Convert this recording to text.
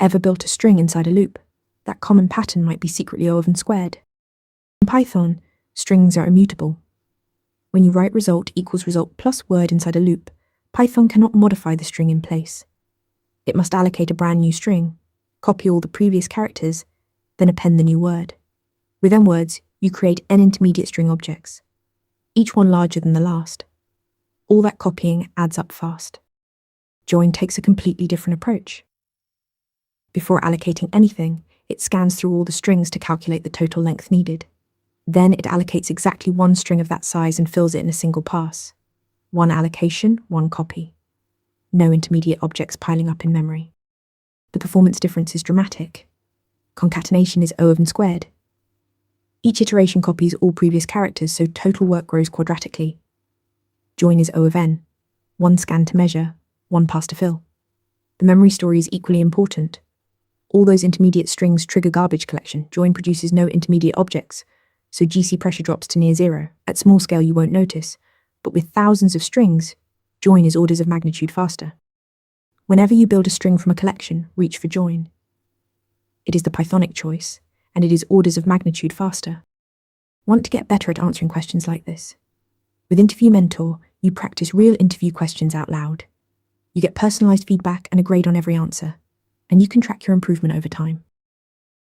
Ever built a string inside a loop? That common pattern might be secretly O and squared. In Python, strings are immutable. When you write result equals result plus word inside a loop, Python cannot modify the string in place. It must allocate a brand new string, copy all the previous characters, then append the new word. With n words, you create n intermediate string objects, each one larger than the last. All that copying adds up fast. Join takes a completely different approach. Before allocating anything, it scans through all the strings to calculate the total length needed. Then it allocates exactly one string of that size and fills it in a single pass. One allocation, one copy. No intermediate objects piling up in memory. The performance difference is dramatic. Concatenation is O of n squared. Each iteration copies all previous characters, so total work grows quadratically. Join is O of n. One scan to measure, one pass to fill. The memory story is equally important. All those intermediate strings trigger garbage collection. Join produces no intermediate objects, so GC pressure drops to near zero. At small scale you won't notice, but with thousands of strings, join is orders of magnitude faster. Whenever you build a string from a collection, reach for join. It is the Pythonic choice, and it is orders of magnitude faster. Want to get better at answering questions like this? With Interview Mentor, you practice real interview questions out loud. You get personalized feedback and a grade on every answer, and you can track your improvement over time.